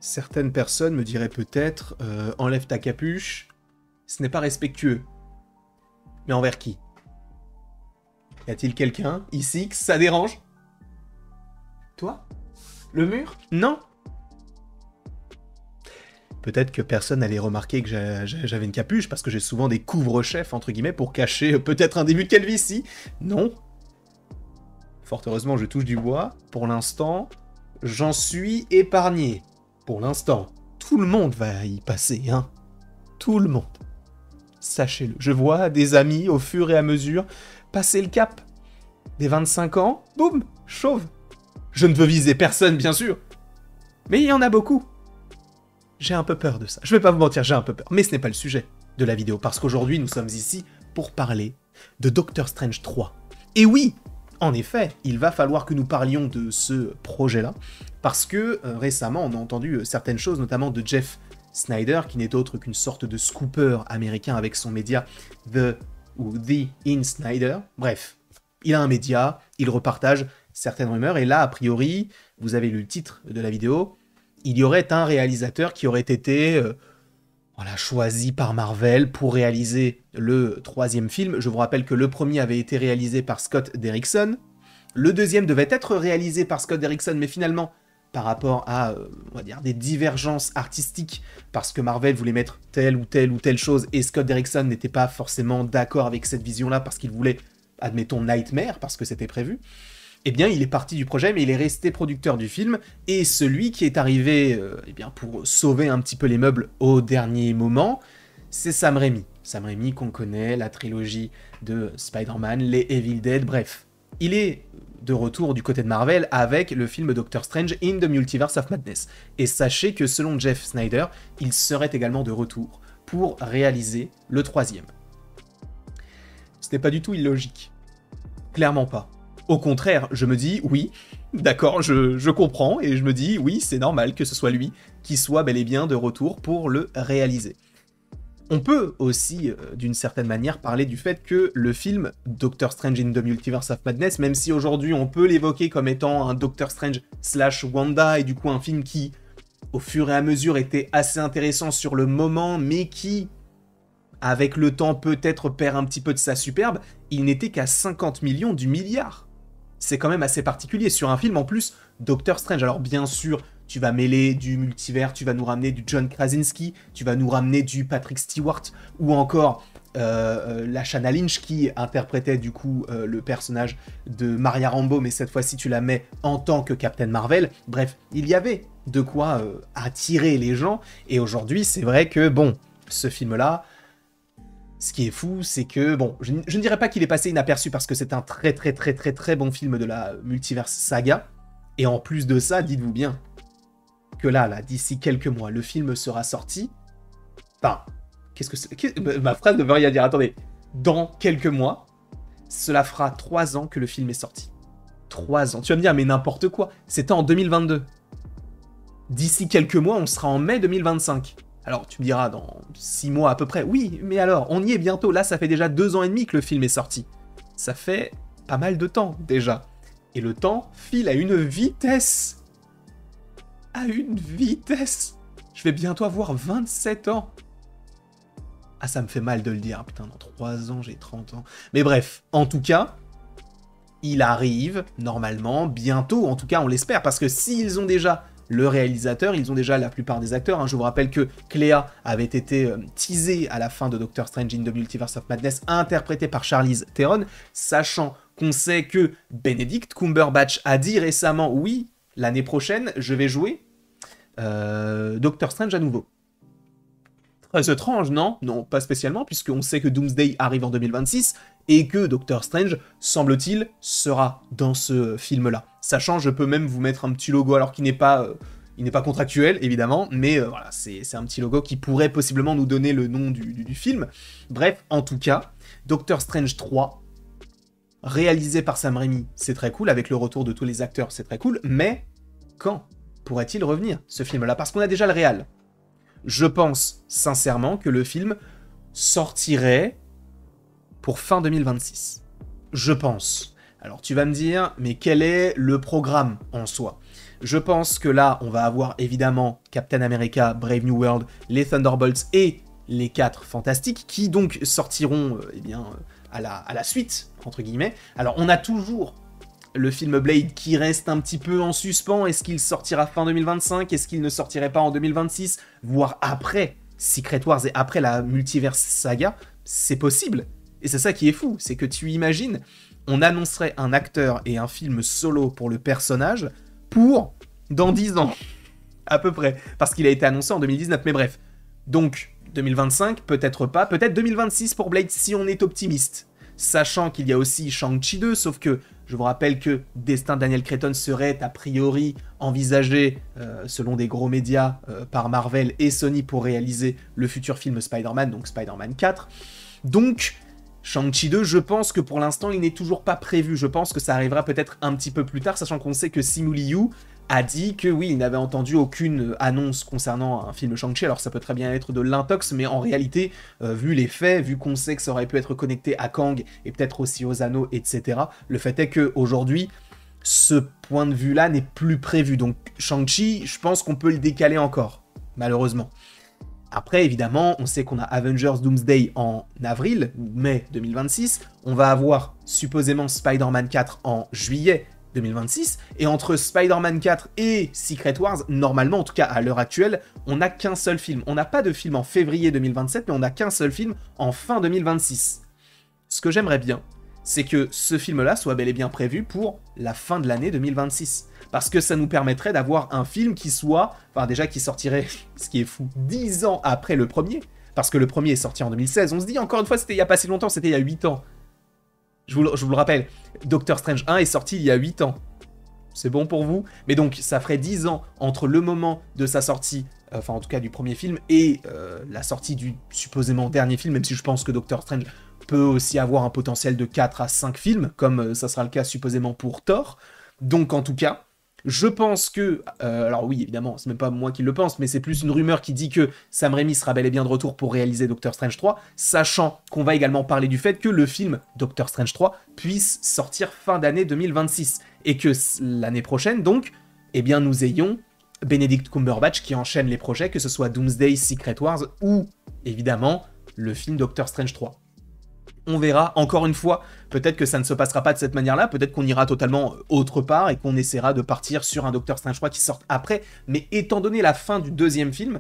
Certaines personnes me diraient peut-être enlève ta capuche, ce n'est pas respectueux. Mais envers qui? Y a-t-il quelqu'un ici que ça dérange? Toi? Le mur? Non? Peut-être que personne n'allait remarquer que j'avais une capuche parce que j'ai souvent des couvre-chefs entre guillemets pour cacher peut-être un début de calvitie. Non. Fort heureusement, je touche du bois. Pour l'instant, j'en suis épargné. Pour l'instant, tout le monde va y passer, hein. Tout le monde. Sachez-le. Je vois des amis au fur et à mesure passer le cap. Des 25 ans, boum, chauve. Je ne veux viser personne, bien sûr. Mais il y en a beaucoup. J'ai un peu peur de ça. Je vais pas vous mentir, j'ai un peu peur. Mais ce n'est pas le sujet de la vidéo, parce qu'aujourd'hui, nous sommes ici pour parler de Doctor Strange 3. Et oui, en effet, il va falloir que nous parlions de ce projet-là, parce que récemment, on a entendu certaines choses, notamment de Jeff Snyder, qui n'est autre qu'une sorte de scooper américain avec son média The In Snyder. Bref, il a un média, il repartage certaines rumeurs, et là, a priori, vous avez lu le titre de la vidéo, il y aurait un réalisateur qui aurait été choisi par Marvel pour réaliser le troisième film. Je vous rappelle que le premier avait été réalisé par Scott Derrickson. Le deuxième devait être réalisé par Scott Derrickson, mais finalement, par rapport à, on va dire, des divergences artistiques, parce que Marvel voulait mettre telle ou telle chose, et Scott Derrickson n'était pas forcément d'accord avec cette vision-là, parce qu'il voulait, admettons, Nightmare, parce que c'était prévu. Eh bien, il est parti du projet, mais il est resté producteur du film, et celui qui est arrivé pour sauver un petit peu les meubles au dernier moment, c'est Sam Raimi. Sam Raimi qu'on connaît, la trilogie de Spider-Man, les Evil Dead, bref. Il est de retour du côté de Marvel avec le film Doctor Strange in the Multiverse of Madness. Et sachez que selon Jeff Snyder, il serait également de retour pour réaliser le troisième. Ce n'est pas du tout illogique. Clairement pas. Au contraire, je me dis, oui, d'accord, je comprends, et je me dis, oui, c'est normal que ce soit lui qui soit bel et bien de retour pour le réaliser. On peut aussi, d'une certaine manière, parler du fait que le film Doctor Strange in the Multiverse of Madness, même si aujourd'hui on peut l'évoquer comme étant un Doctor Strange / Wanda, et du coup un film qui, au fur et à mesure, était assez intéressant sur le moment, mais qui, avec le temps, peut-être perd un petit peu de sa superbe, il n'était qu'à 50 millions du milliard. C'est quand même assez particulier sur un film en plus Doctor Strange. Alors bien sûr, tu vas mêler du multivers, tu vas nous ramener du John Krasinski, tu vas nous ramener du Patrick Stewart, ou encore Lashana Lynch qui interprétait du coup le personnage de Maria Rambeau, mais cette fois-ci tu la mets en tant que Captain Marvel. Bref, il y avait de quoi attirer les gens, et aujourd'hui c'est vrai que bon, ce film-là, ce qui est fou, c'est que, bon, je ne dirais pas qu'il est passé inaperçu parce que c'est un très bon film de la Multiverse Saga. Et en plus de ça, dites-vous bien que là, d'ici quelques mois, le film sera sorti. Enfin, qu'est-ce que c'est? Ma phrase ne veut rien dire, attendez. Dans quelques mois, cela fera 3 ans que le film est sorti. 3 ans. Tu vas me dire, mais n'importe quoi. C'était en 2022. D'ici quelques mois, on sera en mai 2025. Alors, tu me diras, dans 6 mois à peu près, oui, mais alors, on y est bientôt. Là, ça fait déjà 2 ans et demi que le film est sorti. Ça fait pas mal de temps, déjà. Et le temps file à une vitesse. À une vitesse. Je vais bientôt avoir 27 ans. Ah, ça me fait mal de le dire. Putain, dans 3 ans, j'ai 30 ans. Mais bref, en tout cas, il arrive, normalement, bientôt. En tout cas, on l'espère, parce que s'ils ont déjà le réalisateur, ils ont déjà la plupart des acteurs. Hein. Je vous rappelle que Clea avait été teasée à la fin de Doctor Strange in the Multiverse of Madness, interprétée par Charlize Theron, sachant qu'on sait que Benedict Cumberbatch a dit récemment, oui, l'année prochaine, je vais jouer Doctor Strange à nouveau. Très étrange, non? Non, pas spécialement, puisqu'on sait que Doomsday arrive en 2026, et que Doctor Strange, semble-t-il, sera dans ce film-là. Sachant, je peux même vous mettre un petit logo, alors qu'il n'est pas contractuel, évidemment, mais voilà, c'est un petit logo qui pourrait possiblement nous donner le nom du film. Bref, en tout cas, Doctor Strange 3, réalisé par Sam Raimi, c'est très cool, avec le retour de tous les acteurs, c'est très cool, mais quand pourrait-il revenir, ce film-là? Parce qu'on a déjà le réal. Je pense sincèrement que le film sortirait pour fin 2026. Je pense. Alors tu vas me dire, mais quel est le programme en soi? Je pense que là, on va avoir évidemment Captain America, Brave New World, les Thunderbolts et les 4 Fantastiques, qui donc sortiront à la suite, entre guillemets. Alors, on a toujours le film Blade qui reste un petit peu en suspens. Est-ce qu'il sortira fin 2025? Est-ce qu'il ne sortirait pas en 2026? Voire après Secret Wars et après la Multiverse Saga? C'est possible. Et c'est ça qui est fou, c'est que tu imagines, on annoncerait un acteur et un film solo pour le personnage pour dans 10 ans, à peu près. Parce qu'il a été annoncé en 2019, mais bref. Donc, 2025, peut-être pas, peut-être 2026 pour Blade si on est optimiste. Sachant qu'il y a aussi Shang-Chi 2, sauf que je vous rappelle que Destin de Daniel Cretton serait a priori envisagé, selon des gros médias, par Marvel et Sony pour réaliser le futur film Spider-Man, donc Spider-Man 4. Donc, Shang-Chi 2, je pense que pour l'instant, il n'est toujours pas prévu. Je pense que ça arrivera peut-être un petit peu plus tard, sachant qu'on sait que Simu Liu a dit que oui, il n'avait entendu aucune annonce concernant un film Shang-Chi. Alors ça peut très bien être de l'intox, mais en réalité, vu les faits, vu qu'on sait que ça aurait pu être connecté à Kang et peut-être aussi aux anneaux, etc., le fait est qu'aujourd'hui, ce point de vue-là n'est plus prévu. Donc Shang-Chi, je pense qu'on peut le décaler encore, malheureusement. Après, évidemment, on sait qu'on a Avengers Doomsday en avril, ou mai 2026. On va avoir supposément Spider-Man 4 en juillet 2026. Et entre Spider-Man 4 et Secret Wars, normalement, en tout cas à l'heure actuelle, on n'a qu'un seul film. On n'a pas de film en février 2027, mais on n'a qu'un seul film en fin 2026. Ce que j'aimerais bien, c'est que ce film-là soit bel et bien prévu pour la fin de l'année 2026. Parce que ça nous permettrait d'avoir un film qui soit, enfin déjà qui sortirait, ce qui est fou, 10 ans après le premier, parce que le premier est sorti en 2016, on se dit encore une fois, c'était il n'y a pas si longtemps, c'était il y a 8 ans. Je vous le rappelle, Doctor Strange 1 est sorti il y a 8 ans. C'est bon pour vous? Mais donc, ça ferait 10 ans entre le moment de sa sortie, enfin en tout cas du premier film, et la sortie du supposément dernier film, même si je pense que Doctor Strange peut aussi avoir un potentiel de 4 à 5 films, comme ça sera le cas supposément pour Thor. Donc en tout cas, je pense que, alors oui, évidemment, c'est même pas moi qui le pense, mais c'est plus une rumeur qui dit que Sam Raimi sera bel et bien de retour pour réaliser Doctor Strange 3, sachant qu'on va également parler du fait que le film Doctor Strange 3 puisse sortir fin d'année 2026, et que l'année prochaine, donc, eh bien, nous ayons Benedict Cumberbatch qui enchaîne les projets, que ce soit Doomsday, Secret Wars, ou, évidemment, le film Doctor Strange 3. On verra, encore une fois, peut-être que ça ne se passera pas de cette manière-là, peut-être qu'on ira totalement autre part et qu'on essaiera de partir sur un Doctor Strange 3 qui sorte après, mais étant donné la fin du deuxième film,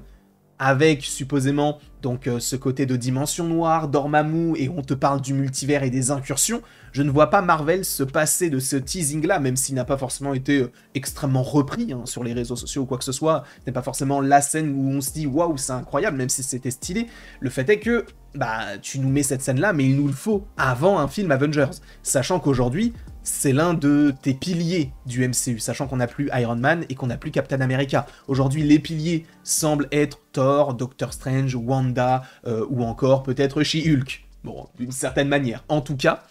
avec supposément donc ce côté de dimension noire, Dormammu, et on te parle du multivers et des incursions, je ne vois pas Marvel se passer de ce teasing-là, même s'il n'a pas forcément été extrêmement repris sur les réseaux sociaux ou quoi que ce soit, ce n'est pas forcément la scène où on se dit « Waouh, c'est incroyable », même si c'était stylé. Le fait est que, bah, tu nous mets cette scène-là, mais il nous le faut avant un film Avengers, sachant qu'aujourd'hui, c'est l'un de tes piliers du MCU, sachant qu'on n'a plus Iron Man et qu'on n'a plus Captain America. Aujourd'hui, les piliers semblent être Thor, Doctor Strange, Wanda, ou encore peut-être She-Hulk. Bon, d'une certaine manière. En tout cas,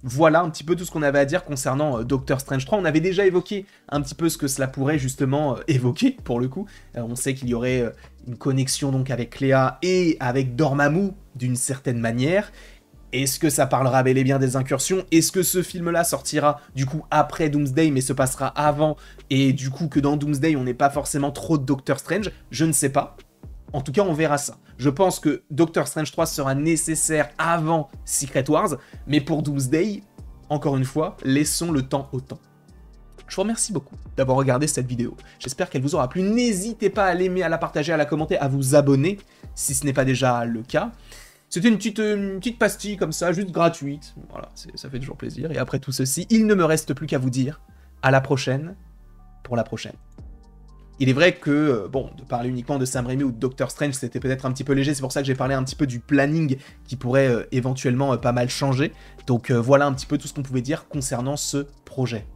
voilà un petit peu tout ce qu'on avait à dire concernant Doctor Strange 3. On avait déjà évoqué un petit peu ce que cela pourrait justement évoquer, pour le coup. On sait qu'il y aurait une connexion donc avec Cléa et avec Dormammu, d'une certaine manière. Est-ce que ça parlera bel et bien des incursions? Est-ce que ce film-là sortira du coup après Doomsday, mais se passera avant, et du coup que dans Doomsday on n'ait pas forcément trop de Doctor Strange? Je ne sais pas. En tout cas, on verra ça. Je pense que Doctor Strange 3 sera nécessaire avant Secret Wars, mais pour Doomsday, encore une fois, laissons le temps au temps. Je vous remercie beaucoup d'avoir regardé cette vidéo. J'espère qu'elle vous aura plu. N'hésitez pas à l'aimer, à la partager, à la commenter, à vous abonner, si ce n'est pas déjà le cas. C'était une petite pastille comme ça, juste gratuite. Voilà, ça fait toujours plaisir. Et après tout ceci, il ne me reste plus qu'à vous dire à la prochaine pour la prochaine. Il est vrai que, bon, de parler uniquement de Sam Raimi ou de Doctor Strange, c'était peut-être un petit peu léger, c'est pour ça que j'ai parlé un petit peu du planning qui pourrait éventuellement pas mal changer. Donc voilà un petit peu tout ce qu'on pouvait dire concernant ce projet.